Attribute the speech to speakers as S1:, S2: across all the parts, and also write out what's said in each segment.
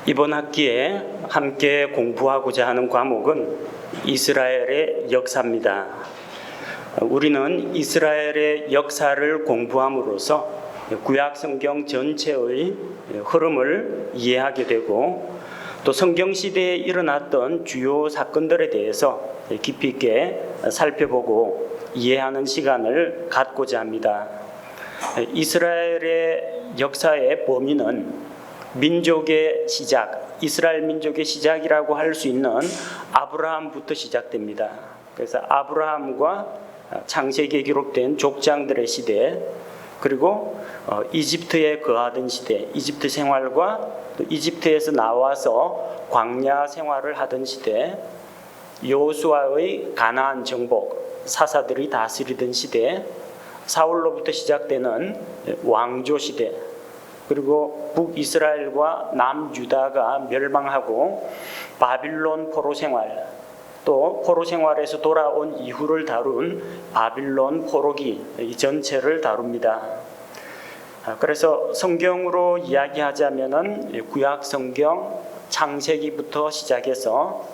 S1: 이번 학기에 함께 공부하고자 하는 과목은 이스라엘의 역사입니다. 우리는 이스라엘의 역사를 공부함으로써 구약 성경 전체의 흐름을 이해하게 되고 또 성경 시대에 일어났던 주요 사건들에 대해서 깊이 있게 살펴보고 이해하는 시간을 갖고자 합니다. 이스라엘의 역사의 범위는 민족의 시작, 이스라엘 민족의 시작이라고 할 수 있는 아브라함부터 시작됩니다. 그래서 아브라함과 창세기에 기록된 족장들의 시대, 그리고 이집트에 거하던 시대, 이집트 생활과 또 이집트에서 나와서 광야 생활을 하던 시대, 여호수아의 가나안 정복, 사사들이 다스리던 시대, 사울로부터 시작되는 왕조 시대, 그리고 북이스라엘과 남유다가 멸망하고 바빌론 포로 생활, 또 포로 생활에서 돌아온 이후를 다룬 바빌론 포로기, 이 전체를 다룹니다. 그래서 성경으로 이야기하자면은 구약 성경 창세기부터 시작해서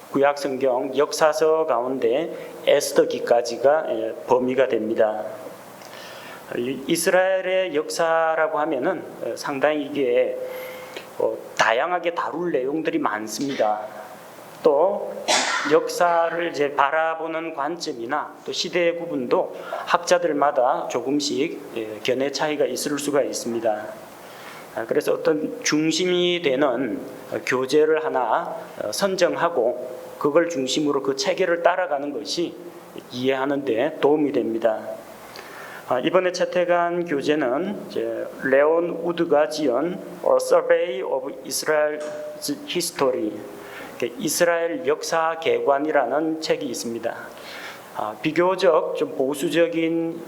S1: 구약 성경 역사서 가운데 에스더기까지가 범위가 됩니다. 이스라엘의 역사라고 하면은 상당히 이게 다양하게 다룰 내용들이 많습니다. 또 역사를 이제 바라보는 관점이나 또 시대의 구분도 학자들마다 조금씩 견해 차이가 있을 수가 있습니다. 그래서 어떤 중심이 되는 교재를 하나 선정하고 그걸 중심으로 그 체계를 따라가는 것이 이해하는 데 도움이 됩니다. 이번에 채택한 교재는 레온 우드가 지은 A Survey of Israel's History, 이스라엘 역사 개관이라는 책이 있습니다. 비교적 좀 보수적인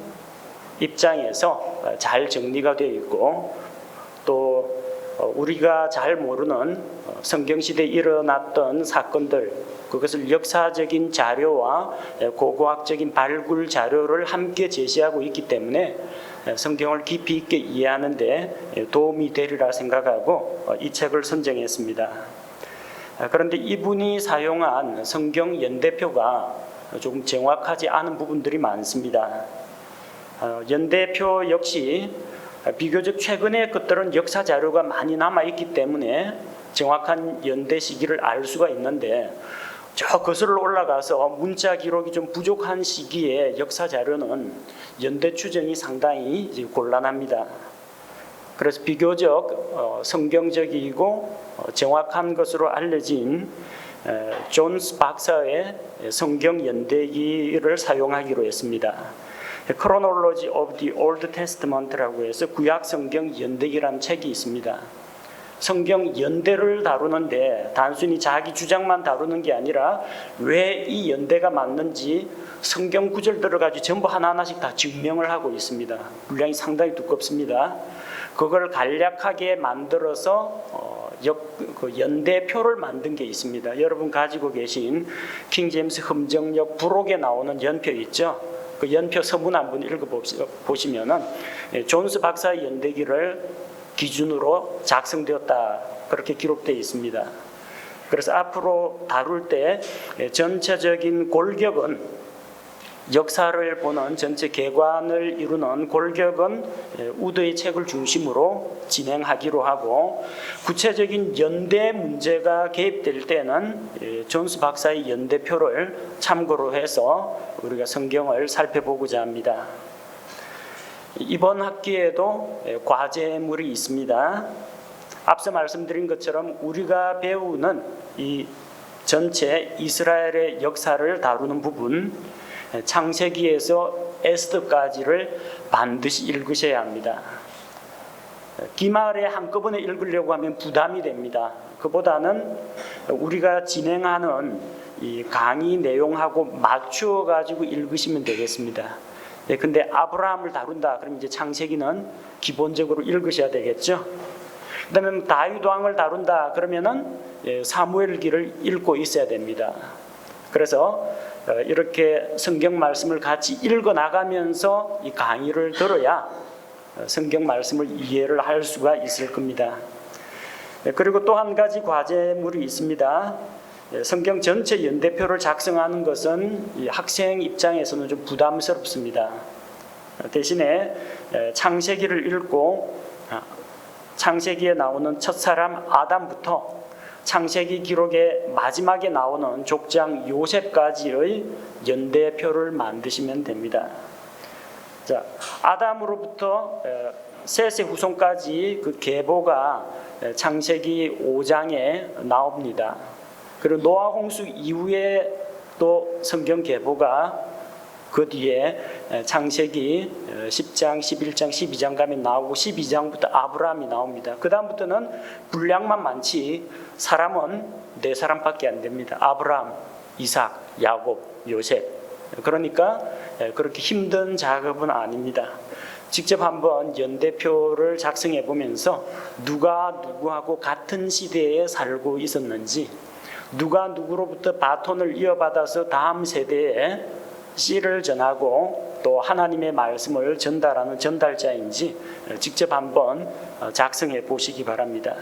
S1: 입장에서 잘 정리가 되어 있고 또 우리가 잘 모르는 성경시대에 일어났던 사건들, 그것을 역사적인 자료와 고고학적인 발굴 자료를 함께 제시하고 있기 때문에 성경을 깊이 있게 이해하는 데 도움이 되리라 생각하고 이 책을 선정했습니다. 그런데 이분이 사용한 성경 연대표가 조금 정확하지 않은 부분들이 많습니다. 연대표 역시 비교적 최근의 것들은 역사 자료가 많이 남아있기 때문에 정확한 연대 시기를 알 수가 있는데 저 거슬러 올라가서 문자 기록이 좀 부족한 시기에 역사 자료는 연대 추정이 상당히 곤란합니다. 그래서 비교적 성경적이고 정확한 것으로 알려진 존스 박사의 성경 연대기를 사용하기로 했습니다. Chronology of the Old Testament라고 해서 구약 성경 연대기라는 책이 있습니다. 성경 연대를 다루는데 단순히 자기 주장만 다루는 게 아니라 왜 이 연대가 맞는지 성경 구절들을 가지고 전부 하나하나씩 다 증명을 하고 있습니다. 분량이 상당히 두껍습니다. 그걸 간략하게 만들어서 연대표를 만든 게 있습니다. 여러분 가지고 계신 킹제임스 흠정역 부록에 나오는 연표 있죠? 그 연표 서문 한번 읽어보시면은 존스 박사의 연대기를 기준으로 작성되었다, 그렇게 기록되어 있습니다. 그래서 앞으로 다룰 때 전체적인 골격은, 역사를 보는 전체 개관을 이루는 골격은 우드의 책을 중심으로 진행하기로 하고, 구체적인 연대 문제가 개입될 때는 존스 박사의 연대표를 참고로 해서 우리가 성경을 살펴보고자 합니다. 이번 학기에도 과제물이 있습니다. 앞서 말씀드린 것처럼 우리가 배우는 이 전체 이스라엘의 역사를 다루는 부분, 창세기에서 에스더까지를 반드시 읽으셔야 합니다. 기말에 한꺼번에 읽으려고 하면 부담이 됩니다. 그보다는 우리가 진행하는 이 강의 내용하고 맞추어 가지고 읽으시면 되겠습니다. 근데 아브라함을 다룬다 그러면 이제 창세기는 기본적으로 읽으셔야 되겠죠. 그다음에 다윗 왕을 다룬다 그러면은 사무엘기를 읽고 있어야 됩니다. 그래서 이렇게 성경 말씀을 같이 읽어 나가면서 이 강의를 들어야 성경 말씀을 이해를 할 수가 있을 겁니다. 그리고 또 한 가지 과제물이 있습니다. 성경 전체 연대표를 작성하는 것은 이 학생 입장에서는 좀 부담스럽습니다. 대신에 창세기를 읽고 창세기에 나오는 첫사람 아담부터 창세기 기록의 마지막에 나오는 족장 요셉까지의 연대표를 만드시면 됩니다. 자, 아담으로부터 셋의 후손까지 그 계보가 창세기 5장에 나옵니다. 그리고 노아 홍수 이후에 또 성경 계보가 그 뒤에 창세기 10장, 11장, 12장 가면 나오고 12장부터 아브라함이 나옵니다. 그 다음부터는 분량만 많지 사람은 4사람밖에 안 됩니다. 아브라함, 이삭, 야곱, 요셉. 그러니까 그렇게 힘든 작업은 아닙니다. 직접 한번 연대표를 작성해 보면서 누가 누구하고 같은 시대에 살고 있었는지, 누가 누구로부터 바톤을 이어받아서 다음 세대에 씨를 전하고 또 하나님의 말씀을 전달하는 전달자인지 직접 한번 작성해 보시기 바랍니다.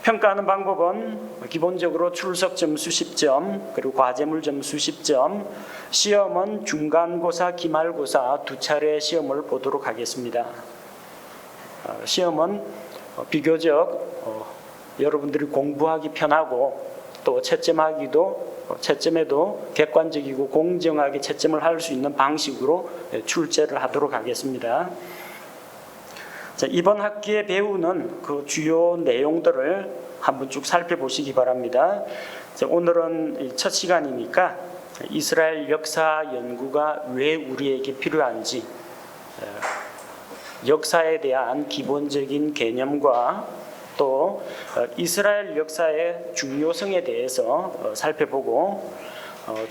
S1: 평가하는 방법은 기본적으로 출석 점수 10점, 그리고 과제물 점수 10점, 시험은 중간고사, 기말고사 2차례 시험을 보도록 하겠습니다. 시험은 비교적 여러분들이 공부하기 편하고 또 채점에도 객관적이고 공정하게 채점을 할 수 있는 방식으로 출제를 하도록 하겠습니다. 자, 이번 학기에 배우는 그 주요 내용들을 한번 쭉 살펴보시기 바랍니다. 자, 오늘은 첫 시간이니까 이스라엘 역사 연구가 왜 우리에게 필요한지, 역사에 대한 기본적인 개념과 또 이스라엘 역사의 중요성에 대해서 살펴보고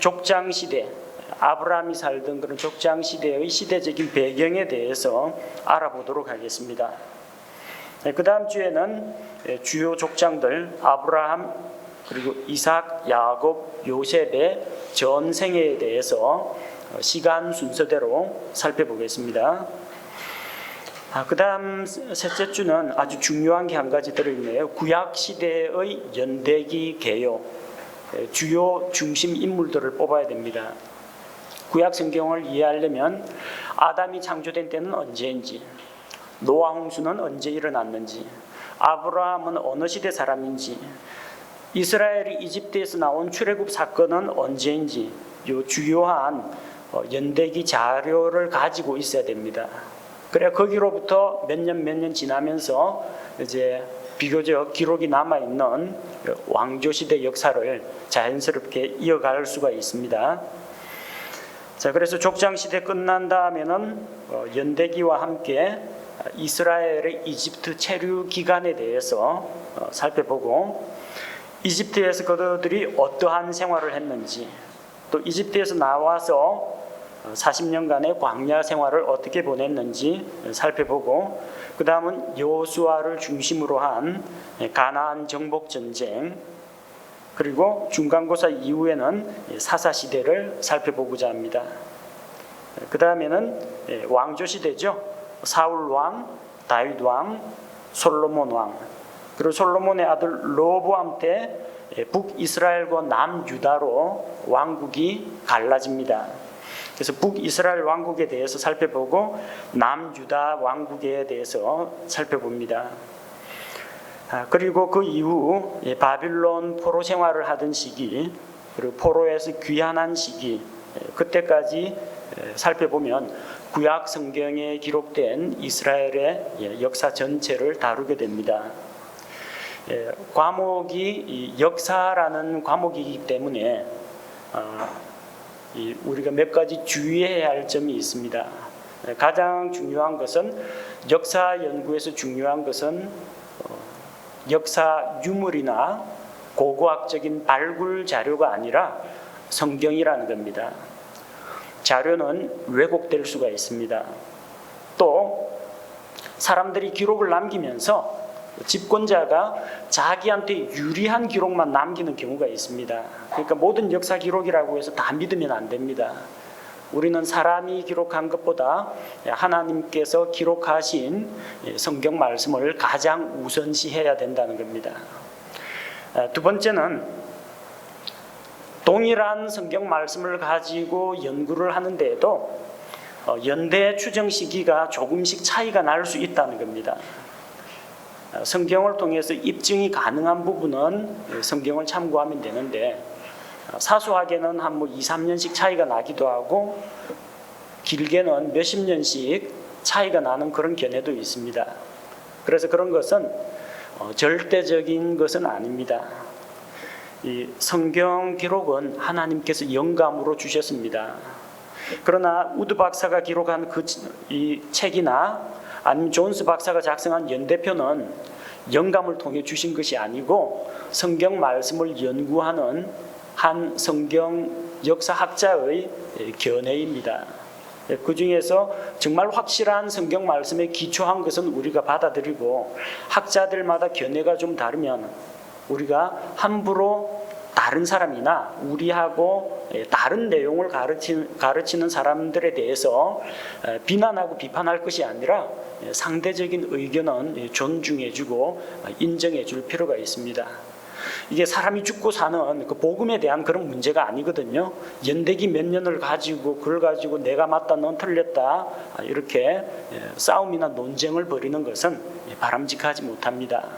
S1: 족장 시대, 아브라함이 살던 그런 족장 시대의 시대적인 배경에 대해서 알아보도록 하겠습니다. 그 다음 주에는 주요 족장들 아브라함 그리고 이삭, 야곱, 요셉의 전생에 대해서 시간 순서대로 살펴보겠습니다. 그 다음 셋째 주는 아주 중요한 게 한 가지 들어있네요. 구약 시대의 연대기 개요, 주요 중심 인물들을 뽑아야 됩니다. 구약 성경을 이해하려면 아담이 창조된 때는 언제인지, 노아 홍수는 언제 일어났는지, 아브라함은 어느 시대 사람인지, 이스라엘이 이집트에서 나온 출애굽 사건은 언제인지, 요 주요한 연대기 자료를 가지고 있어야 됩니다. 그래야 거기로부터 몇 년 지나면서 이제 비교적 기록이 남아있는 왕조시대 역사를 자연스럽게 이어갈 수가 있습니다. 자, 그래서 족장시대 끝난 다음에는 연대기와 함께 이스라엘의 이집트 체류 기간에 대해서 살펴보고, 이집트에서 그들이 어떠한 생활을 했는지, 또 이집트에서 나와서 40년간의 광야 생활을 어떻게 보냈는지 살펴보고, 그 다음은 여호수아를 중심으로 한 가나안 정복 전쟁, 그리고 중간고사 이후에는 사사시대를 살펴보고자 합니다. 그 다음에는 왕조시대죠. 사울왕, 다윗왕, 솔로몬왕, 그리고 솔로몬의 아들 로보암 때 북이스라엘과 남유다로 왕국이 갈라집니다. 그래서 북이스라엘 왕국에 대해서 살펴보고 남유다 왕국에 대해서 살펴봅니다. 그리고 그 이후 바빌론 포로 생활을 하던 시기, 그리고 포로에서 귀환한 시기, 그때까지 살펴보면 구약 성경에 기록된 이스라엘의 역사 전체를 다루게 됩니다. 과목이 역사라는 과목이기 때문에 우리가 몇 가지 주의해야 할 점이 있습니다. 가장 중요한 것은, 역사 연구에서 중요한 것은 역사 유물이나 고고학적인 발굴 자료가 아니라 성경이라는 겁니다. 자료는 왜곡될 수가 있습니다. 또 사람들이 기록을 남기면서 집권자가 자기한테 유리한 기록만 남기는 경우가 있습니다. 그러니까 모든 역사 기록이라고 해서 다 믿으면 안 됩니다. 우리는 사람이 기록한 것보다 하나님께서 기록하신 성경 말씀을 가장 우선시해야 된다는 겁니다. 두 번째는 동일한 성경 말씀을 가지고 연구를 하는데에도 연대 추정 시기가 조금씩 차이가 날 수 있다는 겁니다. 성경을 통해서 입증이 가능한 부분은 성경을 참고하면 되는데 사소하게는 한 2, 3년씩 차이가 나기도 하고 길게는 몇십 년씩 차이가 나는 그런 견해도 있습니다. 그래서 그런 것은 절대적인 것은 아닙니다. 이 성경 기록은 하나님께서 영감으로 주셨습니다. 그러나 우드 박사가 기록한 이 책이나 아니면 존스 박사가 작성한 연대표는 영감을 통해 주신 것이 아니고 성경 말씀을 연구하는 한 성경 역사학자의 견해입니다. 그 중에서 정말 확실한 성경 말씀에 기초한 것은 우리가 받아들이고 학자들마다 견해가 좀 다르면 우리가 함부로 다른 사람이나 우리하고 다른 내용을 가르치는 사람들에 대해서 비난하고 비판할 것이 아니라 상대적인 의견은 존중해주고 인정해줄 필요가 있습니다. 이게 사람이 죽고 사는 그 복음에 대한 그런 문제가 아니거든요. 연대기 몇 년을 가지고 그걸 가지고 내가 맞다 넌 틀렸다 이렇게 싸움이나 논쟁을 벌이는 것은 바람직하지 못합니다.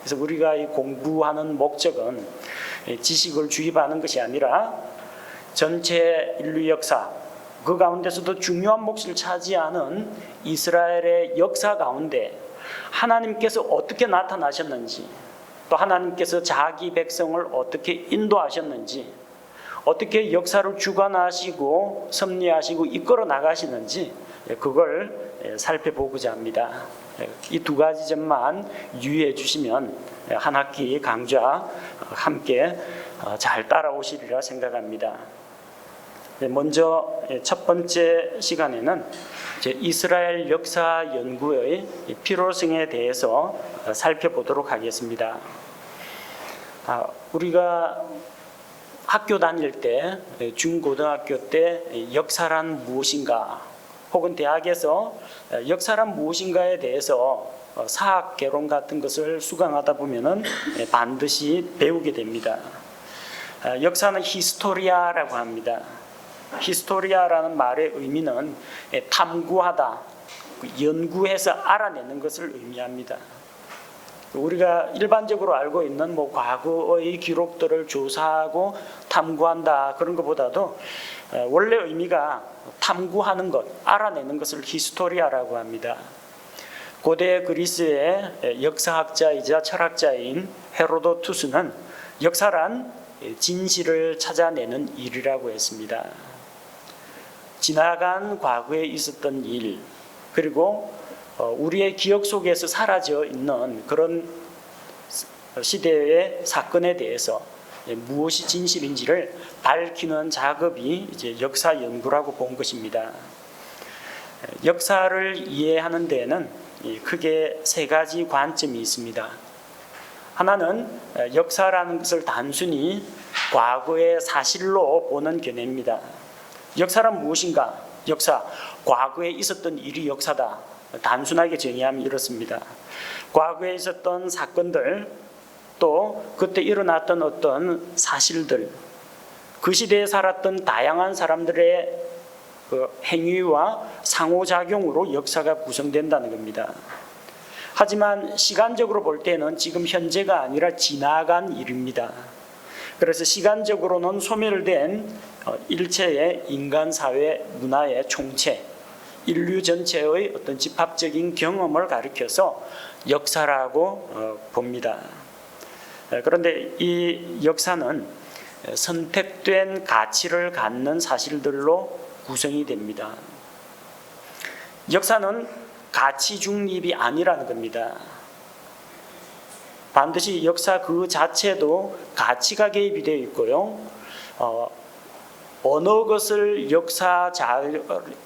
S1: 그래서 우리가 공부하는 목적은 지식을 주입하는 것이 아니라 전체 인류 역사 그 가운데서도 중요한 몫을 차지하는 이스라엘의 역사 가운데 하나님께서 어떻게 나타나셨는지 또 하나님께서 자기 백성을 어떻게 인도하셨는지 어떻게 역사를 주관하시고 섭리하시고 이끌어 나가시는지 그걸 살펴보고자 합니다. 이 두 가지 점만 유의해 주시면 한 학기 강좌 함께 잘 따라오시리라 생각합니다. 먼저 첫 번째 시간에는 이스라엘 역사 연구의 필요성에 대해서 살펴보도록 하겠습니다. 우리가 학교 다닐 때 중고등학교 때 역사란 무엇인가 혹은 대학에서 역사란 무엇인가에 대해서 사학 개론 같은 것을 수강하다 보면은 반드시 배우게 됩니다. 역사는 히스토리아라고 합니다. 히스토리아라는 말의 의미는 탐구하다, 연구해서 알아내는 것을 의미합니다. 우리가 일반적으로 알고 있는 과거의 기록들을 조사하고 탐구한다 그런 것보다도 원래 의미가 탐구하는 것, 알아내는 것을 히스토리아라고 합니다. 고대 그리스의 역사학자이자 철학자인 헤로도투스는 역사란 진실을 찾아내는 일이라고 했습니다. 지나간 과거에 있었던 일 그리고 우리의 기억 속에서 사라져 있는 그런 시대의 사건에 대해서 무엇이 진실인지를 밝히는 작업이 이제 역사 연구라고 본 것입니다. 역사를 이해하는 데에는 크게 세 가지 관점이 있습니다. 하나는 역사라는 것을 단순히 과거의 사실로 보는 견해입니다. 역사란 무엇인가? 역사, 과거에 있었던 일이 역사다. 단순하게 정의하면 이렇습니다. 과거에 있었던 사건들, 또 그때 일어났던 어떤 사실들, 그 시대에 살았던 다양한 사람들의 그 행위와 상호작용으로 역사가 구성된다는 겁니다. 하지만 시간적으로 볼 때는 지금 현재가 아니라 지나간 일입니다. 그래서 시간적으로는 소멸된 일체의 인간 사회 문화의 총체, 인류 전체의 어떤 집합적인 경험을 가리켜서 역사라고 봅니다. 그런데 이 역사는 선택된 가치를 갖는 사실들로 구성이 됩니다. 역사는 가치 중립이 아니라는 겁니다. 반드시 역사 그 자체도 가치가 개입이 되어 있고요. 어느 것을 역사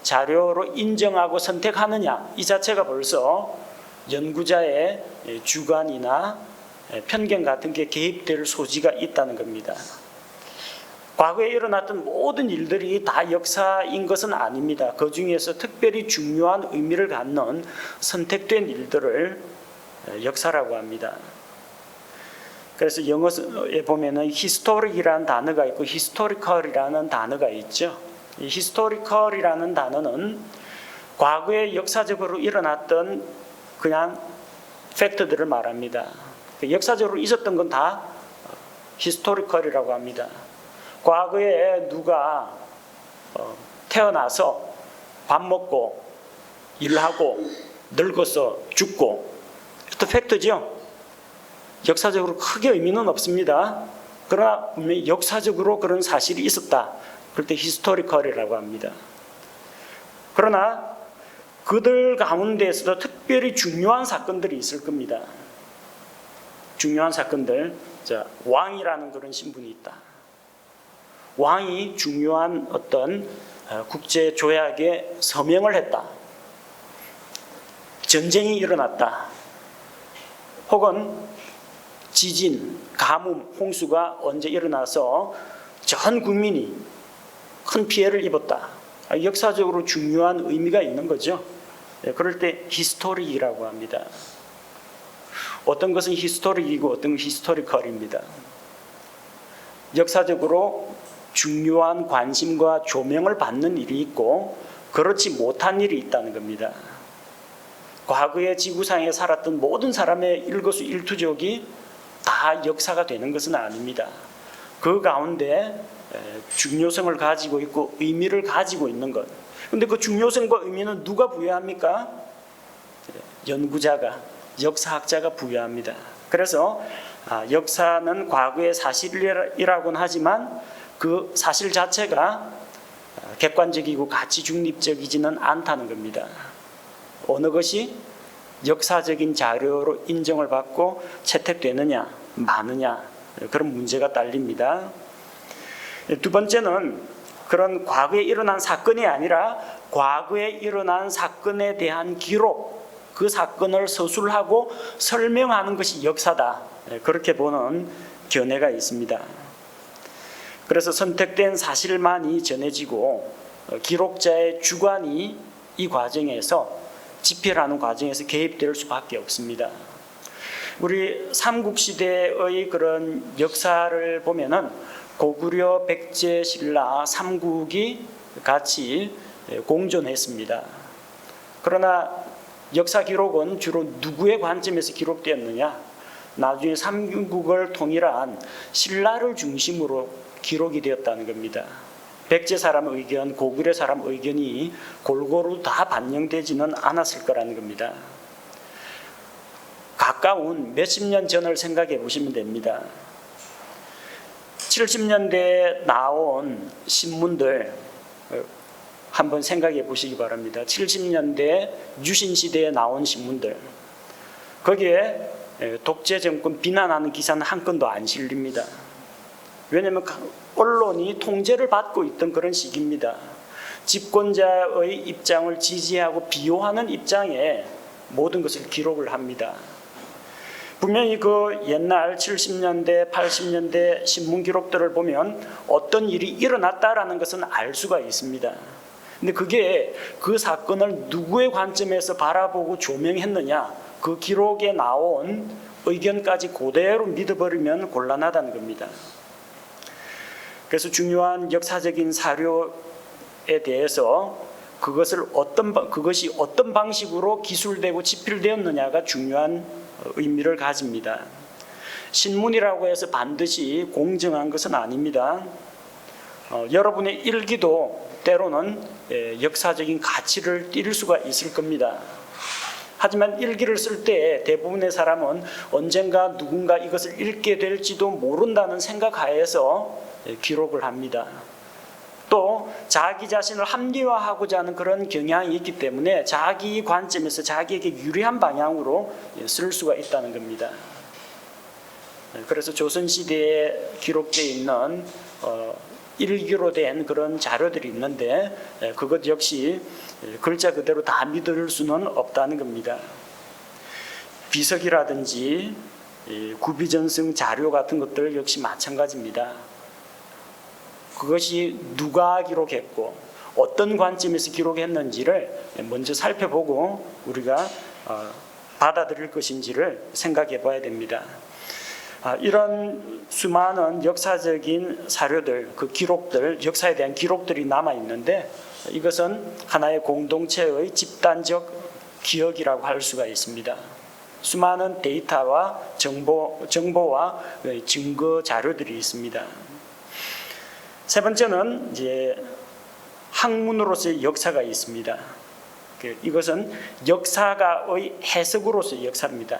S1: 자료로 인정하고 선택하느냐 이 자체가 벌써 연구자의 주관이나 편견 같은 게 개입될 소지가 있다는 겁니다. 과거에 일어났던 모든 일들이 다 역사인 것은 아닙니다. 그 중에서 특별히 중요한 의미를 갖는 선택된 일들을 역사라고 합니다. 그래서 영어에 보면은 historic이라는 단어가 있고 historical이라는 단어가 있죠. 이 historical이라는 단어는 과거에 역사적으로 일어났던 그냥 팩트들을 말합니다. 역사적으로 있었던 건 다 historical이라고 합니다. 과거에 누가 태어나서 밥 먹고 일하고 늙어서 죽고 또 팩트죠. 역사적으로 크게 의미는 없습니다. 그러나 분명히 역사적으로 그런 사실이 있었다. 그럴 때 히스토리컬이라고 합니다. 그러나 그들 가운데에서도 특별히 중요한 사건들이 있을 겁니다. 중요한 사건들. 자, 왕이라는 그런 신분이 있다. 왕이 중요한 어떤 국제 조약에 서명을 했다. 전쟁이 일어났다. 혹은 지진, 가뭄, 홍수가 언제 일어나서 전 국민이 큰 피해를 입었다. 역사적으로 중요한 의미가 있는 거죠. 그럴 때 히스토릭이라고 합니다. 어떤 것은 히스토릭이고 어떤 것은 히스토리컬입니다. 역사적으로 중요한 관심과 조명을 받는 일이 있고 그렇지 못한 일이 있다는 겁니다. 과거의 지구상에 살았던 모든 사람의 일거수일투족이 다 역사가 되는 것은 아닙니다. 그 가운데 중요성을 가지고 있고 의미를 가지고 있는 것. 그런데 그 중요성과 의미는 누가 부여합니까? 연구자가, 역사학자가 부여합니다. 그래서 역사는 과거의 사실이라고는 하지만 그 사실 자체가 객관적이고 가치 중립적이지는 않다는 겁니다. 어느 것이 역사적인 자료로 인정을 받고 채택되느냐 마느냐 그런 문제가 딸립니다. 두 번째는 그런 과거에 일어난 사건이 아니라 과거에 일어난 사건에 대한 기록, 그 사건을 서술하고 설명하는 것이 역사다. 그렇게 보는 견해가 있습니다. 그래서 선택된 사실만이 전해지고 기록자의 주관이 이 과정에서 집필하는 과정에서 개입될 수밖에 없습니다. 우리 삼국시대의 그런 역사를 보면은 고구려, 백제, 신라 삼국이 같이 공존했습니다. 그러나 역사 기록은 주로 누구의 관점에서 기록되었느냐? 나중에 삼국을 통일한 신라를 중심으로 기록이 되었다는 겁니다. 백제 사람 의견, 고구려 사람 의견이 골고루 다 반영되지는 않았을 거라는 겁니다. 가까운 몇십 년 전을 생각해 보시면 됩니다. 70년대에 나온 신문들 한번 생각해 보시기 바랍니다. 70년대 유신시대에 나온 신문들. 거기에 독재 정권 비난하는 기사는 한 건도 안 실립니다. 왜냐하면 언론이 통제를 받고 있던 그런 시기입니다. 집권자의 입장을 지지하고 비호하는 입장에 모든 것을 기록을 합니다. 분명히 그 옛날 70년대, 80년대 신문 기록들을 보면 어떤 일이 일어났다라는 것은 알 수가 있습니다. 근데 그게 그 사건을 누구의 관점에서 바라보고 조명했느냐, 그 기록에 나온 의견까지 그대로 믿어버리면 곤란하다는 겁니다. 그래서 중요한 역사적인 사료에 대해서 그것이 어떤 방식으로 기술되고 집필되었느냐가 중요한 의미를 가집니다. 신문이라고 해서 반드시 공정한 것은 아닙니다. 여러분의 일기도 때로는 역사적인 가치를 띠를 수가 있을 겁니다. 하지만 일기를 쓸 때 대부분의 사람은 언젠가 누군가 이것을 읽게 될지도 모른다는 생각하에서 기록을 합니다. 또 자기 자신을 합리화하고자 하는 그런 경향이 있기 때문에 자기 관점에서 자기에게 유리한 방향으로 쓸 수가 있다는 겁니다. 그래서 조선시대에 기록되어 있는 일기로 된 그런 자료들이 있는데 그것 역시 글자 그대로 다 믿을 수는 없다는 겁니다. 비석이라든지 구비전승 자료 같은 것들 역시 마찬가지입니다. 그것이 누가 기록했고 어떤 관점에서 기록했는지를 먼저 살펴보고 우리가 받아들일 것인지를 생각해 봐야 됩니다. 이런 수많은 역사적인 사료들, 그 기록들, 역사에 대한 기록들이 남아 있는데 이것은 하나의 공동체의 집단적 기억이라고 할 수가 있습니다. 수많은 데이터와 정보와 증거 자료들이 있습니다. 세 번째는 이제 학문으로서의 역사가 있습니다. 이것은 역사가의 해석으로서의 역사입니다.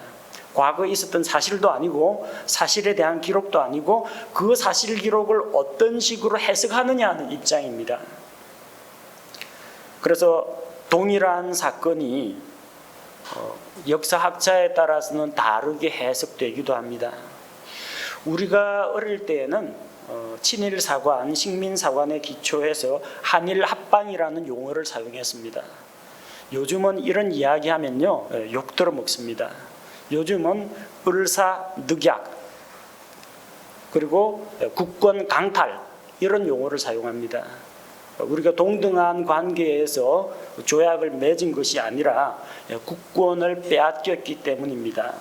S1: 과거에 있었던 사실도 아니고 사실에 대한 기록도 아니고 그 사실 기록을 어떤 식으로 해석하느냐 하는 입장입니다. 그래서 동일한 사건이 역사학자에 따라서는 다르게 해석되기도 합니다. 우리가 어릴 때에는 친일사관, 식민사관에 기초해서 한일합방이라는 용어를 사용했습니다. 요즘은 이런 이야기하면요 욕 들어먹습니다. 요즘은 을사늑약 그리고 국권 강탈 이런 용어를 사용합니다. 우리가 동등한 관계에서 조약을 맺은 것이 아니라 국권을 빼앗겼기 때문입니다.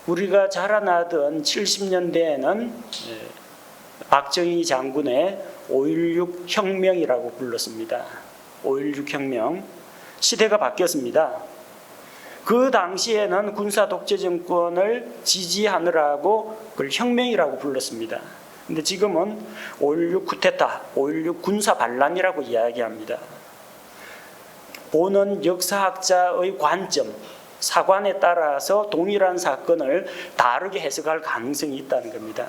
S1: 우리가 자라나던 70년대에는 박정희 장군의 5.16 혁명이라고 불렀습니다. 5.16 혁명. 시대가 바뀌었습니다. 그 당시에는 군사 독재 정권을 지지하느라고 그걸 혁명이라고 불렀습니다. 근데 지금은 5.16 쿠데타, 5.16 군사 반란이라고 이야기합니다. 보는 역사학자의 관점, 사관에 따라서 동일한 사건을 다르게 해석할 가능성이 있다는 겁니다.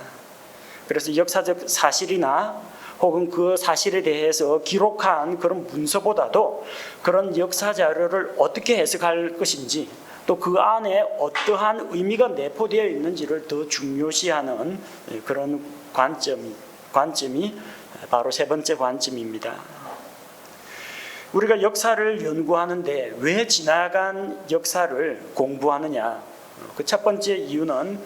S1: 그래서 역사적 사실이나 혹은 그 사실에 대해서 기록한 그런 문서보다도 그런 역사 자료를 어떻게 해석할 것인지 또 그 안에 어떠한 의미가 내포되어 있는지를 더 중요시하는 그런 관점이 바로 세 번째 관점입니다. 우리가 역사를 연구하는데 왜 지나간 역사를 공부하느냐? 그 첫 번째 이유는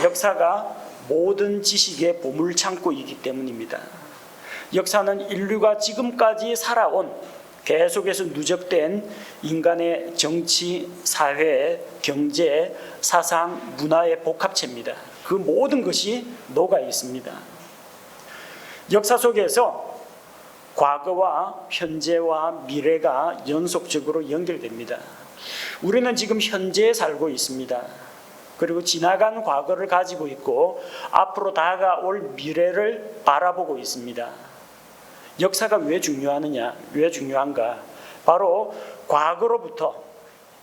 S1: 역사가 모든 지식의 보물창고이기 때문입니다. 역사는 인류가 지금까지 살아온 계속해서 누적된 인간의 정치, 사회, 경제, 사상, 문화의 복합체입니다. 그 모든 것이 녹아 있습니다. 역사 속에서 과거와 현재와 미래가 연속적으로 연결됩니다. 우리는 지금 현재에 살고 있습니다. 그리고 지나간 과거를 가지고 있고 앞으로 다가올 미래를 바라보고 있습니다. 역사가 왜 중요하느냐? 왜 중요한가? 바로 과거로부터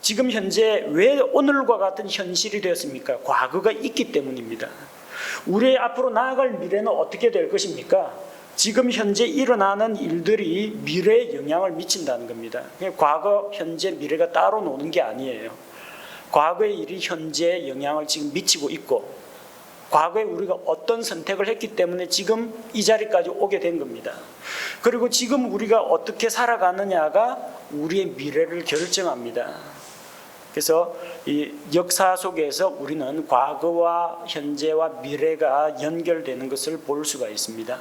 S1: 지금 현재 왜 오늘과 같은 현실이 되었습니까? 과거가 있기 때문입니다. 우리의 앞으로 나아갈 미래는 어떻게 될 것입니까? 지금 현재 일어나는 일들이 미래에 영향을 미친다는 겁니다. 과거, 현재, 미래가 따로 노는 게 아니에요. 과거의 일이 현재에 영향을 지금 미치고 있고 과거에 우리가 어떤 선택을 했기 때문에 지금 이 자리까지 오게 된 겁니다. 그리고 지금 우리가 어떻게 살아가느냐가 우리의 미래를 결정합니다. 그래서 이 역사 속에서 우리는 과거와 현재와 미래가 연결되는 것을 볼 수가 있습니다.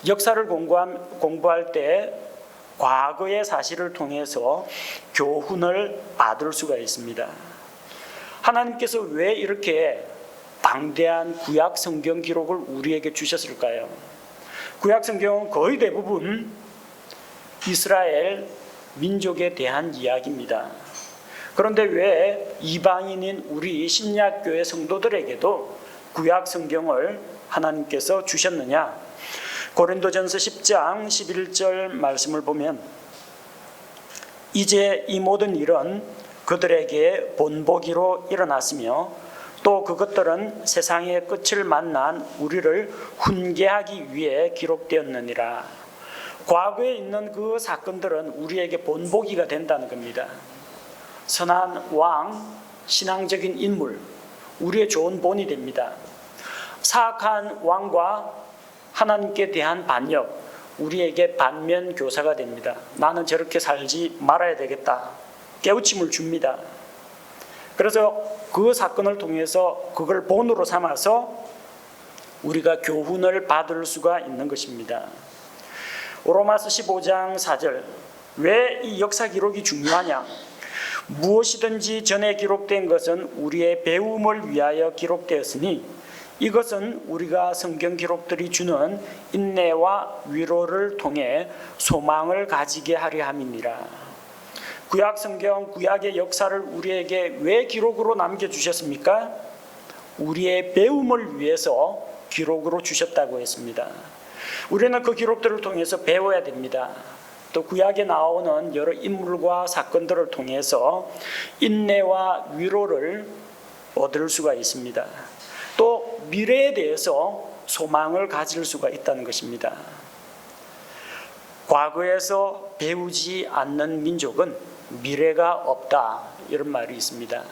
S1: 역사를 공부할 때 과거의 사실을 통해서 교훈을 받을 수가 있습니다. 하나님께서 왜 이렇게 방대한 구약 성경 기록을 우리에게 주셨을까요? 구약 성경은 거의 대부분 이스라엘 민족에 대한 이야기입니다. 그런데 왜 이방인인 우리 신약교회 성도들에게도 구약 성경을 하나님께서 주셨느냐? 고린도전서 10장 11절 말씀을 보면 이제 이 모든 일은 그들에게 본보기로 일어났으며 또 그것들은 세상의 끝을 만난 우리를 훈계하기 위해 기록되었느니라. 과거에 있는 그 사건들은 우리에게 본보기가 된다는 겁니다. 선한 왕, 신앙적인 인물, 우리의 좋은 본이 됩니다. 사악한 왕과 하나님께 대한 반역, 우리에게 반면 교사가 됩니다. 나는 저렇게 살지 말아야 되겠다. 깨우침을 줍니다. 그래서 그 사건을 통해서 그걸 본으로 삼아서 우리가 교훈을 받을 수가 있는 것입니다. 로마서 15장 4절, 왜 이 역사 기록이 중요하냐? 무엇이든지 전에 기록된 것은 우리의 배움을 위하여 기록되었으니 이것은 우리가 성경 기록들이 주는 인내와 위로를 통해 소망을 가지게 하려 함이니라. 구약 성경, 구약의 역사를 우리에게 왜 기록으로 남겨주셨습니까? 우리의 배움을 위해서 기록으로 주셨다고 했습니다. 우리는 그 기록들을 통해서 배워야 됩니다. 또 구약에 나오는 여러 인물과 사건들을 통해서 인내와 위로를 얻을 수가 있습니다. 또 미래에 대해서 소망을 가질 수가 있다는 것입니다. 과거에서 배우지 않는 민족은 미래가 없다, 이런 말이 있습니다.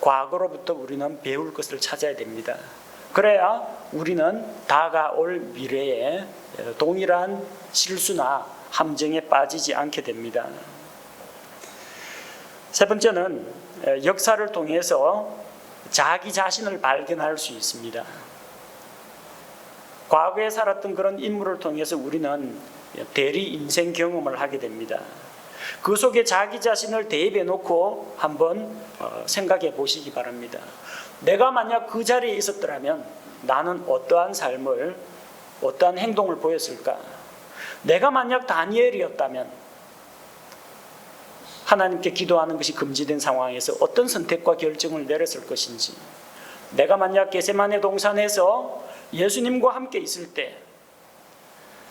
S1: 과거로부터 우리는 배울 것을 찾아야 됩니다. 그래야 우리는 다가올 미래에 동일한 실수나 함정에 빠지지 않게 됩니다. 세 번째는 역사를 통해서 자기 자신을 발견할 수 있습니다. 과거에 살았던 그런 인물을 통해서 우리는 대리 인생 경험을 하게 됩니다. 그 속에 자기 자신을 대입해 놓고 한번 생각해 보시기 바랍니다. 내가 만약 그 자리에 있었더라면 나는 어떠한 삶을, 어떠한 행동을 보였을까? 내가 만약 다니엘이었다면 하나님께 기도하는 것이 금지된 상황에서 어떤 선택과 결정을 내렸을 것인지, 내가 만약 겟세마네 동산에서 예수님과 함께 있을 때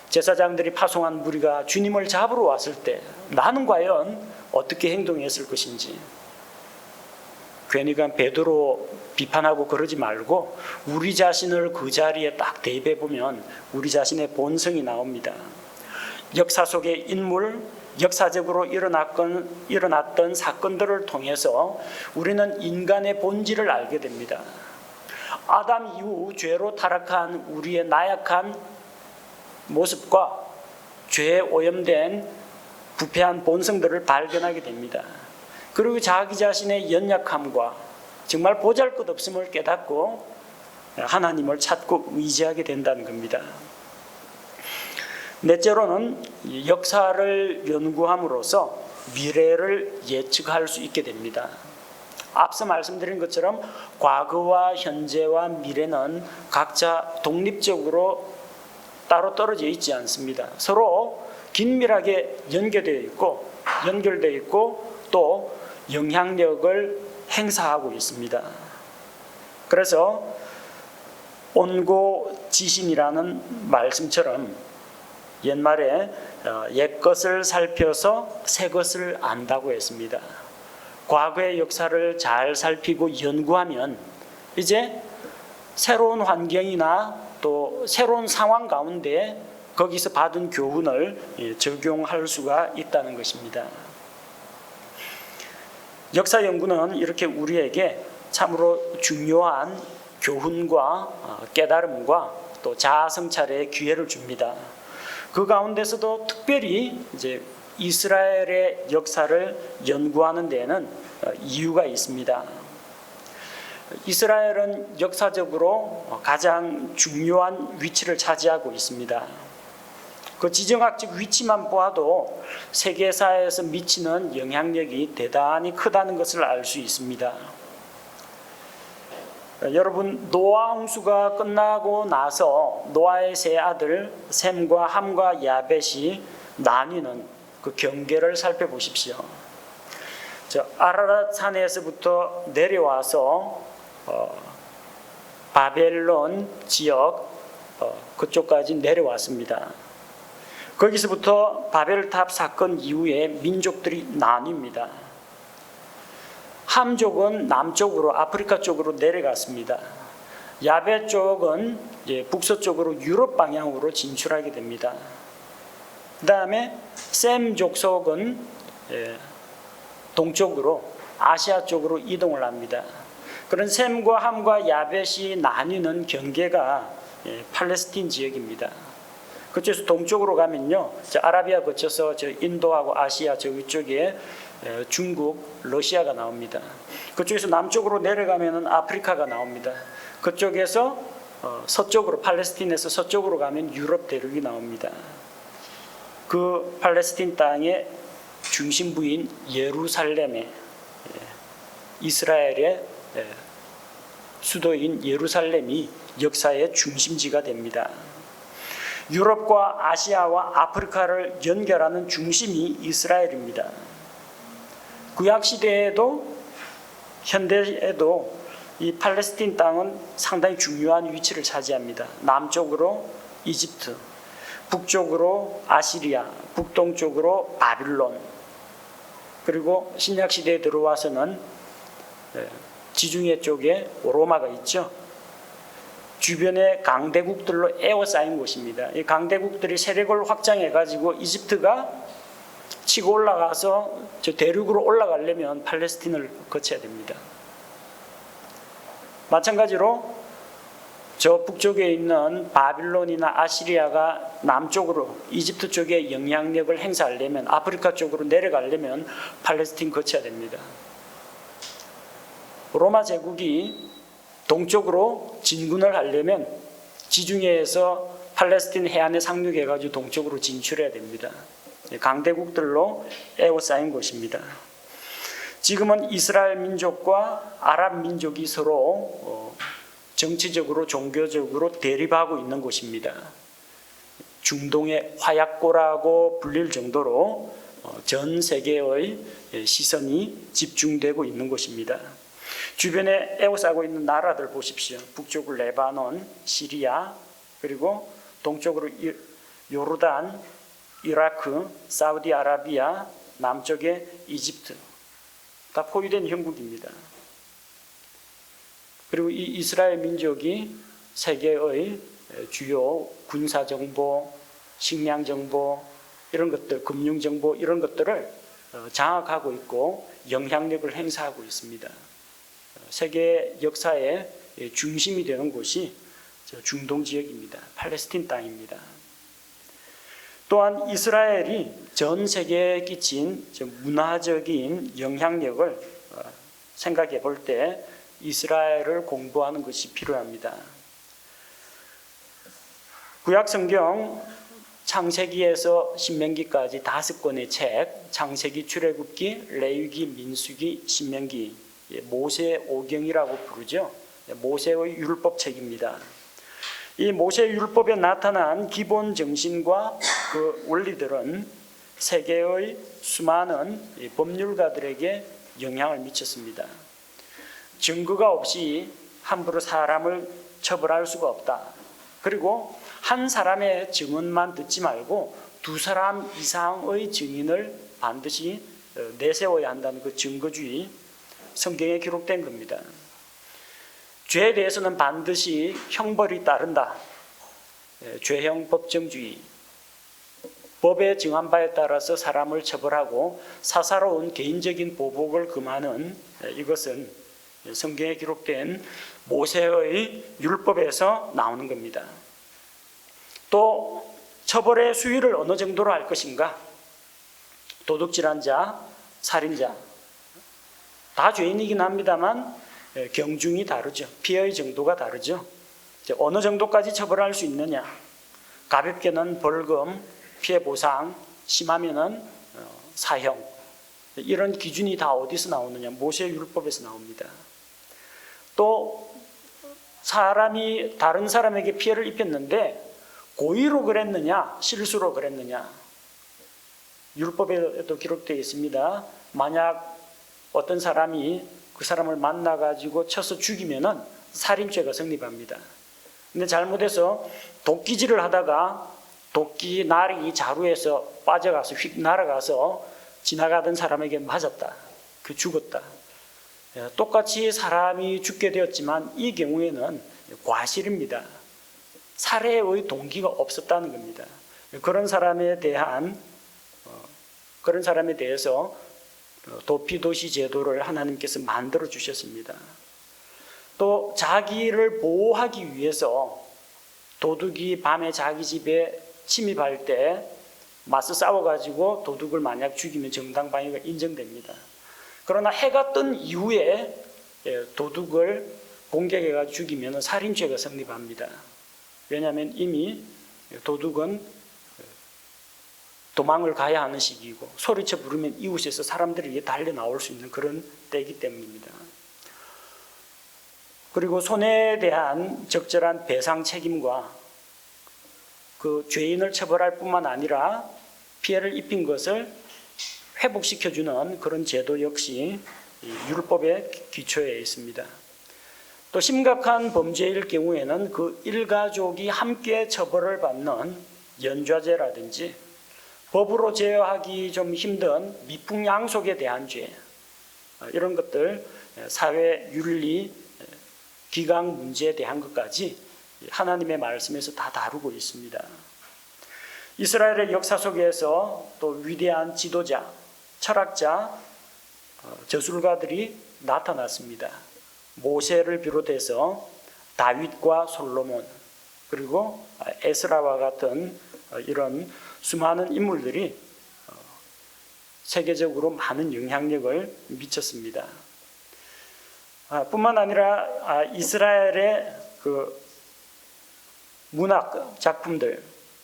S1: 제사장들이 파송한 무리가 주님을 잡으러 왔을 때 나는 과연 어떻게 행동했을 것인지, 괜히 베드로 비판하고 그러지 말고 우리 자신을 그 자리에 딱 대입해 보면 우리 자신의 본성이 나옵니다. 역사 속의 인물, 역사적으로 일어났던 사건들을 통해서 우리는 인간의 본질을 알게 됩니다. 아담 이후 죄로 타락한 우리의 나약한 모습과 죄에 오염된 부패한 본성들을 발견하게 됩니다. 그리고 자기 자신의 연약함과 정말 보잘것없음을 깨닫고 하나님을 찾고 의지하게 된다는 겁니다. 넷째로는 역사를 연구함으로써 미래를 예측할 수 있게 됩니다. 앞서 말씀드린 것처럼 과거와 현재와 미래는 각자 독립적으로 따로 떨어져 있지 않습니다. 서로 긴밀하게 연결되어 있고 또 영향력을 행사하고 있습니다. 그래서 온고지신이라는 말씀처럼 옛말에 옛것을 살펴서 새것을 안다고 했습니다. 과거의 역사를 잘 살피고 연구하면 이제 새로운 환경이나 또 새로운 상황 가운데 거기서 받은 교훈을 적용할 수가 있다는 것입니다. 역사 연구는 이렇게 우리에게 참으로 중요한 교훈과 깨달음과 또 자아 성찰의 기회를 줍니다. 그 가운데서도 특별히 이제 이스라엘의 역사를 연구하는 데에는 이유가 있습니다. 이스라엘은 역사적으로 가장 중요한 위치를 차지하고 있습니다. 그 지정학적 위치만 보아도 세계사에서 미치는 영향력이 대단히 크다는 것을 알 수 있습니다. 여러분, 노아 홍수가 끝나고 나서 노아의 세 아들 셈과 함과 야벳이 나뉘는 그 경계를 살펴보십시오. 아라랏 산에서부터 내려와서 바벨론 지역 그쪽까지 내려왔습니다. 거기서부터 바벨탑 사건 이후에 민족들이 나뉩니다. 함족은 남쪽으로 아프리카 쪽으로 내려갔습니다. 야벳 쪽은 북서쪽으로 유럽 방향으로 진출하게 됩니다. 그 다음에 셈 족속은 동쪽으로 아시아 쪽으로 이동을 합니다. 그런 셈과 함과 야벳이 나뉘는 경계가 팔레스틴 지역입니다. 그쪽에서 동쪽으로 가면요, 아라비아 거쳐서 인도하고 아시아 위쪽에 중국, 러시아가 나옵니다. 그쪽에서 남쪽으로 내려가면 아프리카가 나옵니다. 그쪽에서 서쪽으로 팔레스틴에서 서쪽으로 가면 유럽 대륙이 나옵니다. 그 팔레스틴 땅의 중심부인 예루살렘에 이스라엘의 수도인 예루살렘이 역사의 중심지가 됩니다. 유럽과 아시아와 아프리카를 연결하는 중심이 이스라엘입니다. 구약시대에도 현대에도 이 팔레스틴 땅은 상당히 중요한 위치를 차지합니다. 남쪽으로 이집트, 북쪽으로 아시리아, 북동쪽으로 바빌론, 그리고 신약시대에 들어와서는 지중해 쪽에 로마가 있죠. 주변의 강대국들로 에워싸인 곳입니다. 이 강대국들이 세력을 확장해가지고 이집트가 치고 올라가서 저 대륙으로 올라가려면 팔레스틴을 거쳐야 됩니다. 마찬가지로 저 북쪽에 있는 바빌론이나 아시리아가 남쪽으로 이집트 쪽에 영향력을 행사하려면, 아프리카 쪽으로 내려가려면 팔레스틴 거쳐야 됩니다. 로마 제국이 동쪽으로 진군을 하려면 지중해에서 팔레스틴 해안에 상륙해가지고 동쪽으로 진출해야 됩니다. 강대국들로 에워싸인 곳입니다. 지금은 이스라엘 민족과 아랍 민족이 서로 정치적으로 종교적으로 대립하고 있는 곳입니다. 중동의 화약고라고 불릴 정도로 전 세계의 시선이 집중되고 있는 곳입니다. 주변에 에워싸고 있는 나라들 보십시오. 북쪽으로 레바논, 시리아, 그리고 동쪽으로 요르단, 이라크, 사우디아라비아, 남쪽에 이집트, 다 포위된 형국입니다. 그리고 이 이스라엘 민족이 세계의 주요 군사정보, 식량정보, 이런 것들, 금융정보 이런 것들을 장악하고 있고 영향력을 행사하고 있습니다. 세계 역사의 중심이 되는 곳이 중동 지역입니다. 팔레스틴 땅입니다. 또한 이스라엘이 전 세계에 끼친 문화적인 영향력을 생각해 볼 때 이스라엘을 공부하는 것이 필요합니다. 구약 성경 창세기에서 신명기까지 5권의 책, 창세기, 출애굽기, 레위기, 민수기, 신명기, 모세 오경이라고 부르죠. 모세의 율법책입니다. 이 모세 율법에 나타난 기본 정신과 그 원리들은 세계의 수많은 법률가들에게 영향을 미쳤습니다. 증거가 없이 함부로 사람을 처벌할 수가 없다. 그리고 한 사람의 증언만 듣지 말고 2사람 이상의 증인을 반드시 내세워야 한다는 그 증거주의, 성경에 기록된 겁니다. 죄에 대해서는 반드시 형벌이 따른다. 죄형 법정주의, 법에 정한 바에 따라서 사람을 처벌하고 사사로운 개인적인 보복을 금하는 이것은 성경에 기록된 모세의 율법에서 나오는 겁니다. 또 처벌의 수위를 어느 정도로 할 것인가? 도둑질한 자, 살인자 다 죄인이긴 합니다만 경중이 다르죠. 피해의 정도가 다르죠. 어느 정도까지 처벌할 수 있느냐? 가볍게는 벌금, 피해 보상, 심하면은 사형. 이런 기준이 다 어디서 나오느냐? 모세 율법에서 나옵니다. 또 사람이 다른 사람에게 피해를 입혔는데 고의로 그랬느냐, 실수로 그랬느냐? 율법에도 기록되어 있습니다. 만약 어떤 사람이 그 사람을 만나가지고 쳐서 죽이면은 살인죄가 성립합니다. 근데 잘못해서 도끼질을 하다가 도끼 날이 자루에서 빠져가서 휙 날아가서 지나가던 사람에게 맞았다. 그 죽었다. 똑같이 사람이 죽게 되었지만 이 경우에는 과실입니다. 살해의 동기가 없었다는 겁니다. 그런 사람에 대해서 도피도시 제도를 하나님께서 만들어 주셨습니다. 또 자기를 보호하기 위해서 도둑이 밤에 자기 집에 침입할 때 맞서 싸워가지고 도둑을 만약 죽이면 정당방위가 인정됩니다. 그러나 해가 뜬 이후에 도둑을 공격해가 죽이면 살인죄가 성립합니다. 왜냐하면 이미 도둑은 도망을 가야 하는 시기이고 소리쳐 부르면 이웃에서 사람들이 달려 나올 수 있는 그런 때이기 때문입니다. 그리고 손해에 대한 적절한 배상 책임과 그 죄인을 처벌할 뿐만 아니라 피해를 입힌 것을 회복시켜주는 그런 제도 역시 율법의 기초에 있습니다. 또 심각한 범죄일 경우에는 그 일가족이 함께 처벌을 받는 연좌죄라든지 법으로 제어하기 좀 힘든 미풍양속에 대한 죄, 이런 것들 사회 윤리 기강 문제에 대한 것까지 하나님의 말씀에서 다 다루고 있습니다. 이스라엘의 역사 속에서 또 위대한 지도자, 철학자, 저술가들이 나타났습니다. 모세를 비롯해서 다윗과 솔로몬, 그리고 에스라와 같은 이런 수많은 인물들이 세계적으로 많은 영향력을 미쳤습니다. 뿐만 아니라 이스라엘의 그 문학 작품들,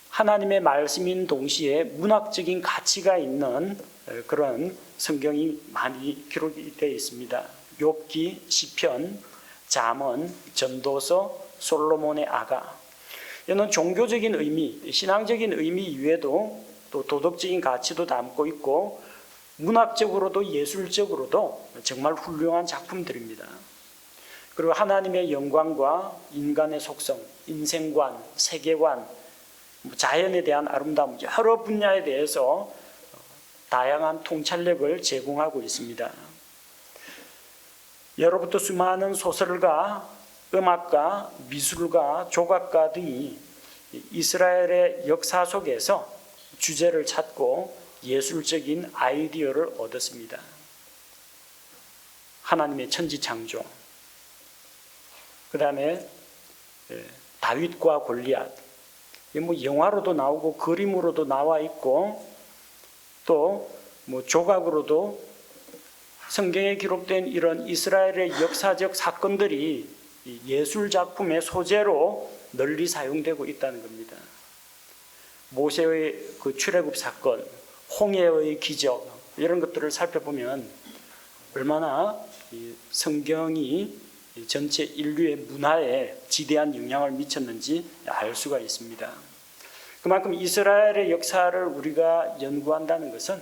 S1: 하나님의 말씀인 동시에 문학적인 가치가 있는 그런 성경이 많이 기록이 되어 있습니다. 욥기, 시편, 잠언, 전도서, 솔로몬의 아가. 이는 종교적인 의미, 신앙적인 의미 이외에도 또 도덕적인 가치도 담고 있고 문학적으로도 예술적으로도 정말 훌륭한 작품들입니다. 그리고 하나님의 영광과 인간의 속성, 인생관, 세계관, 자연에 대한 아름다움, 여러 분야에 대해서 다양한 통찰력을 제공하고 있습니다. 예로부터 수많은 소설가, 음악가, 미술가, 조각가들이 이스라엘의 역사 속에서 주제를 찾고 예술적인 아이디어를 얻었습니다. 하나님의 천지창조, 그 다음에 다윗과 골리앗, 영화로도 나오고 그림으로도 나와 있고 또 조각으로도 성경에 기록된 이런 이스라엘의 역사적 사건들이 예술 작품의 소재로 널리 사용되고 있다는 겁니다. 모세의 그 출애굽 사건, 홍해의 기적, 이런 것들을 살펴보면 얼마나 성경이 전체 인류의 문화에 지대한 영향을 미쳤는지 알 수가 있습니다. 그만큼 이스라엘의 역사를 우리가 연구한다는 것은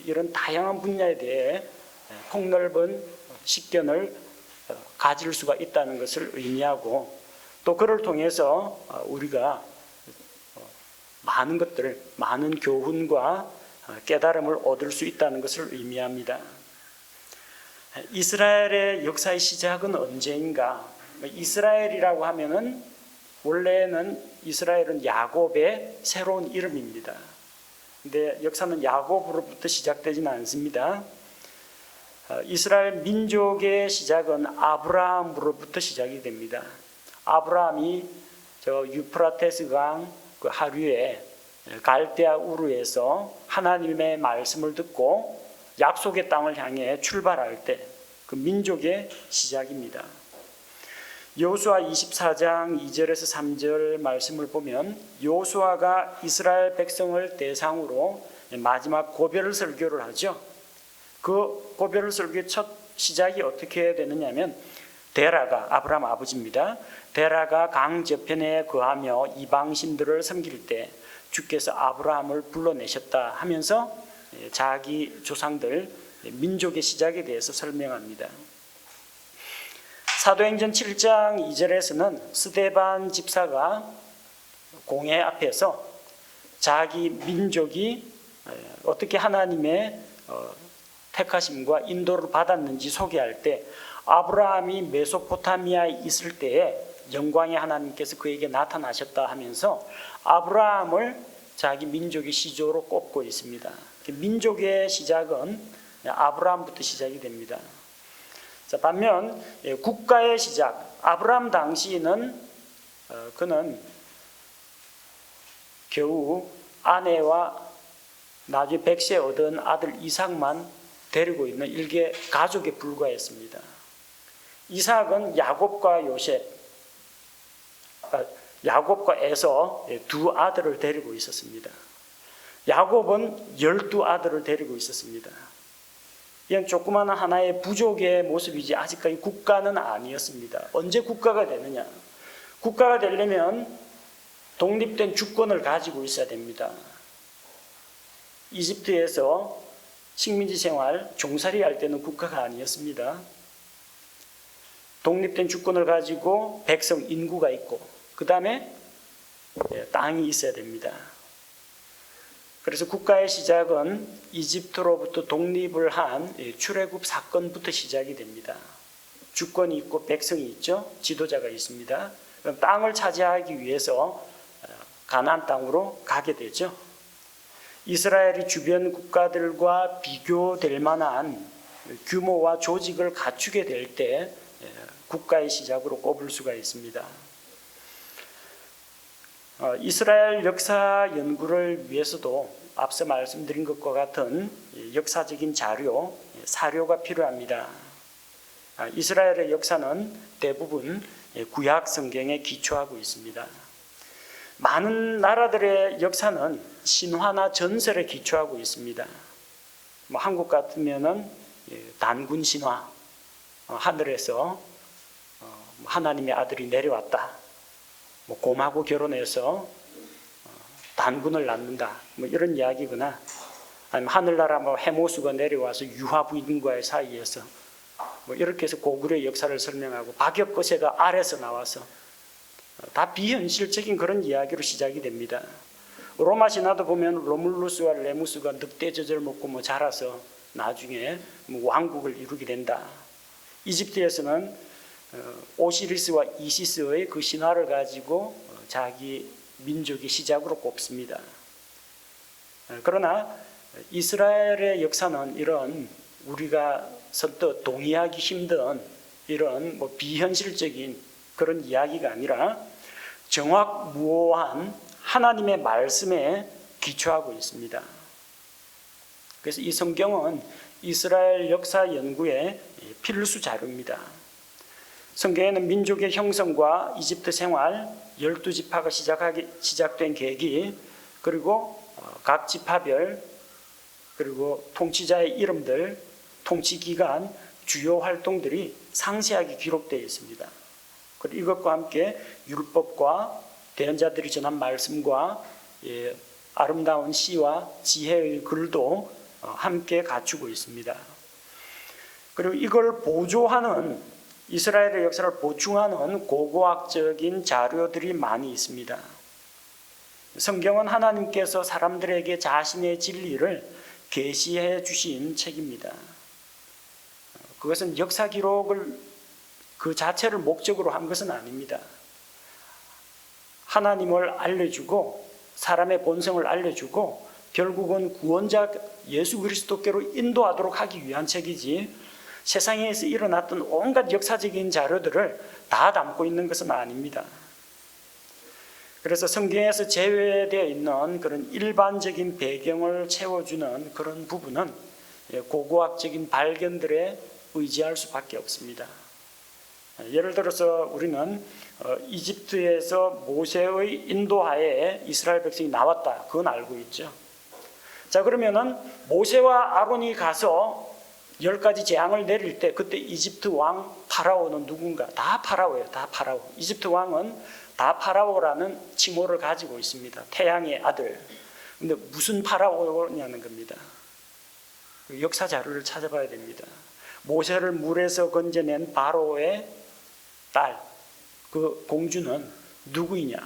S1: 이런 다양한 분야에 대해 폭넓은 식견을 가질 수가 있다는 것을 의미하고 또 그를 통해서 우리가 많은 것들을, 많은 교훈과 깨달음을 얻을 수 있다는 것을 의미합니다. 이스라엘의 역사의 시작은 언제인가? 이스라엘이라고 하면은 원래는 이스라엘은 야곱의 새로운 이름입니다. 근데 역사는 야곱으로부터 시작되지는 않습니다. 이스라엘 민족의 시작은 아브라함으로부터 시작이 됩니다. 아브라함이 저 유프라테스 강 그 하류에 갈대아 우르에서 하나님의 말씀을 듣고 약속의 땅을 향해 출발할 때 그 민족의 시작입니다. 여호수아 24장 2절에서 3절 말씀을 보면 여호수아가 이스라엘 백성을 대상으로 마지막 고별 설교를 하죠. 그 고별 설교의 첫 시작이 어떻게 되느냐면 데라가, 아브라함 아버지입니다. 데라가 강 저편에 거하며 이방신들을 섬길 때 주께서 아브라함을 불러내셨다 하면서 자기 조상들, 민족의 시작에 대해서 설명합니다. 사도행전 7장 2절에서는 스데반 집사가 공회 앞에서 자기 민족이 어떻게 하나님의 택하심과 인도를 받았는지 소개할 때 아브라함이 메소포타미아에 있을 때에 영광의 하나님께서 그에게 나타나셨다 하면서 아브라함을 자기 민족의 시조로 꼽고 있습니다. 민족의 시작은 아브라함부터 시작이 됩니다. 자, 반면 국가의 시작, 아브라함 당시는 그는 겨우 아내와 나중에 백세 얻은 아들 이삭만 데리고 있는 일개 가족에 불과했습니다. 이삭은 야곱과 요셉, 야곱과 에서 두 아들을 데리고 있었습니다. 야곱은 12아들을 데리고 있었습니다. 그냥 조그마한 하나의 부족의 모습이지 아직까지 국가는 아니었습니다. 언제 국가가 되느냐? 국가가 되려면 독립된 주권을 가지고 있어야 됩니다. 이집트에서 식민지 생활, 종살이 할 때는 국가가 아니었습니다. 독립된 주권을 가지고 백성 인구가 있고 그 다음에 땅이 있어야 됩니다. 그래서 국가의 시작은 이집트로부터 독립을 한 출애굽 사건부터 시작이 됩니다. 주권이 있고 백성이 있죠. 지도자가 있습니다. 그럼 땅을 차지하기 위해서 가나안 땅으로 가게 되죠. 이스라엘이 주변 국가들과 비교될 만한 규모와 조직을 갖추게 될 때 국가의 시작으로 꼽을 수가 있습니다. 이스라엘 역사 연구를 위해서도 앞서 말씀드린 것과 같은 역사적인 자료, 사료가 필요합니다. 이스라엘의 역사는 대부분 구약 성경에 기초하고 있습니다. 많은 나라들의 역사는 신화나 전설에 기초하고 있습니다. 한국 같으면은 단군 신화, 하늘에서 하나님의 아들이 내려왔다. 곰하고 결혼해서 단군을 낳는다. 이런 이야기거나 아니면 하늘나라 해모수가 내려와서 유화 부인과의 사이에서 이렇게 해서 고구려의 역사를 설명하고 박역거세가 아래서 나와서 다 비현실적인 그런 이야기로 시작이 됩니다. 로마 신화도 보면 로물루스와 레무스가 늑대 젖을 먹고 자라서 나중에 왕국을 이루게 된다. 이집트에서는 오시리스와 이시스의 그 신화를 가지고 자기 민족의 시작으로 꼽습니다. 그러나 이스라엘의 역사는 이런 우리가 선뜻 동의하기 힘든 이런 비현실적인 그런 이야기가 아니라 정확무오한 하나님의 말씀에 기초하고 있습니다. 그래서 이 성경은 이스라엘 역사 연구의 필수 자료입니다. 성경에는 민족의 형성과 이집트 생활, 12지파가 시작된 계기, 그리고 각 지파별, 그리고 통치자의 이름들, 통치기간, 주요 활동들이 상세하게 기록되어 있습니다. 그리고 이것과 함께 율법과 대언자들이 전한 말씀과 아름다운 시와 지혜의 글도 함께 갖추고 있습니다. 그리고 이걸 보조하는 이스라엘의 역사를 보충하는 고고학적인 자료들이 많이 있습니다. 성경은 하나님께서 사람들에게 자신의 진리를 계시해 주신 책입니다. 그것은 역사 기록을 그 자체를 목적으로 한 것은 아닙니다. 하나님을 알려주고 사람의 본성을 알려주고 결국은 구원자 예수 그리스도께로 인도하도록 하기 위한 책이지 세상에서 일어났던 온갖 역사적인 자료들을 다 담고 있는 것은 아닙니다. 그래서 성경에서 제외되어 있는 그런 일반적인 배경을 채워주는 그런 부분은 고고학적인 발견들에 의지할 수밖에 없습니다. 예를 들어서 우리는 이집트에서 모세의 인도하에 이스라엘 백성이 나왔다. 그건 알고 있죠. 자, 그러면은 모세와 아론이 가서 10가지 재앙을 내릴 때 그때 이집트 왕 파라오는 누군가? 다 파라오예요. 다 파라오. 이집트 왕은 다 파라오라는 칭호를 가지고 있습니다. 태양의 아들. 근데 무슨 파라오냐는 겁니다. 역사 자료를 찾아봐야 됩니다. 모세를 물에서 건져낸 바로의 딸, 그 공주는 누구이냐?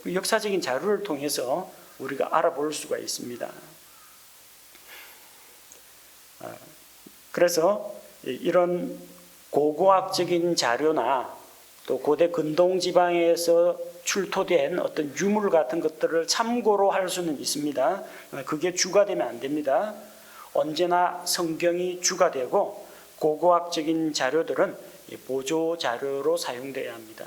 S1: 그 역사적인 자료를 통해서 우리가 알아볼 수가 있습니다. 그래서 이런 고고학적인 자료나 또 고대 근동 지방에서 출토된 어떤 유물 같은 것들을 참고로 할 수는 있습니다. 그게 주가 되면 안 됩니다. 언제나 성경이 주가 되고 고고학적인 자료들은 보조 자료로 사용돼야 합니다.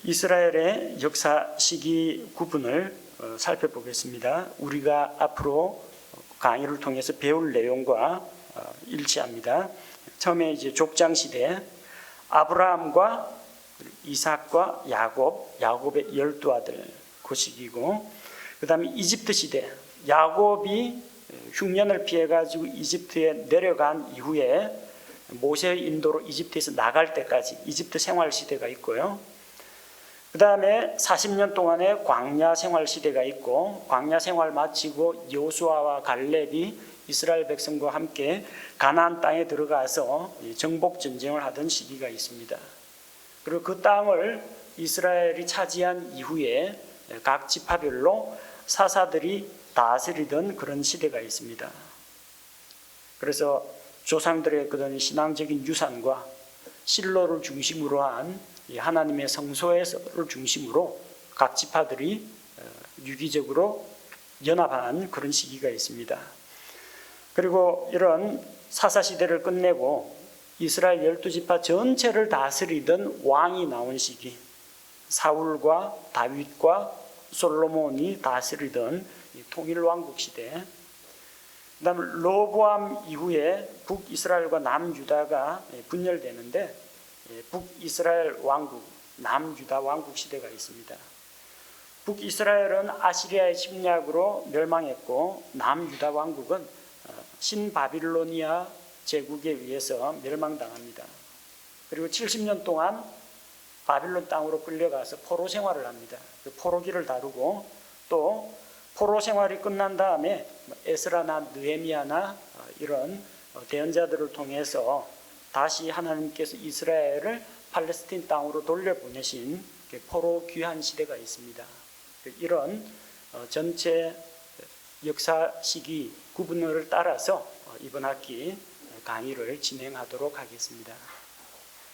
S1: 이스라엘의 역사 시기 구분을 살펴보겠습니다. 우리가 앞으로 강의를 통해서 배울 내용과 일치합니다. 처음에 이제 족장 시대, 아브라함과 이삭과 야곱의 12아들 그 시기고, 그 다음에 이집트 시대, 야곱이 흉년을 피해 가지고 이집트에 내려간 이후에 모세의 인도로 이집트에서 나갈 때까지 이집트 생활 시대가 있고요. 그 다음에 40년 동안의 광야 생활 시대가 있고, 광야 생활 마치고 여호수아와 갈렙이 이스라엘 백성과 함께 가나안 땅에 들어가서 정복 전쟁을 하던 시기가 있습니다. 그리고 그 땅을 이스라엘이 차지한 이후에 각 지파별로 사사들이 다스리던 그런 시대가 있습니다. 그래서 조상들의 그런 신앙적인 유산과 실로를 중심으로 한 하나님의 성소를 중심으로 각 지파들이 유기적으로 연합한 그런 시기가 있습니다. 그리고 이런 사사시대를 끝내고 이스라엘 12지파 전체를 다스리던 왕이 나온 시기, 사울과 다윗과 솔로몬이 다스리던 통일왕국 시대, 그 다음에 로보암 이후에 북이스라엘과 남유다가 분열되는데 북이스라엘 왕국, 남유다 왕국 시대가 있습니다. 북이스라엘은 아시리아의 침략으로 멸망했고, 남유다 왕국은 신바빌로니아 제국에 의해서 멸망당합니다. 그리고 70년 동안 바빌론 땅으로 끌려가서 포로 생활을 합니다. 그 포로기를 다루고, 또 포로 생활이 끝난 다음에 에스라나 느헤미야나 이런 대언자들을 통해서 다시 하나님께서 이스라엘을 팔레스틴 땅으로 돌려보내신 포로 귀환 시대가 있습니다. 이런 전체 역사 시기 구분을 따라서 이번 학기 강의를 진행하도록 하겠습니다.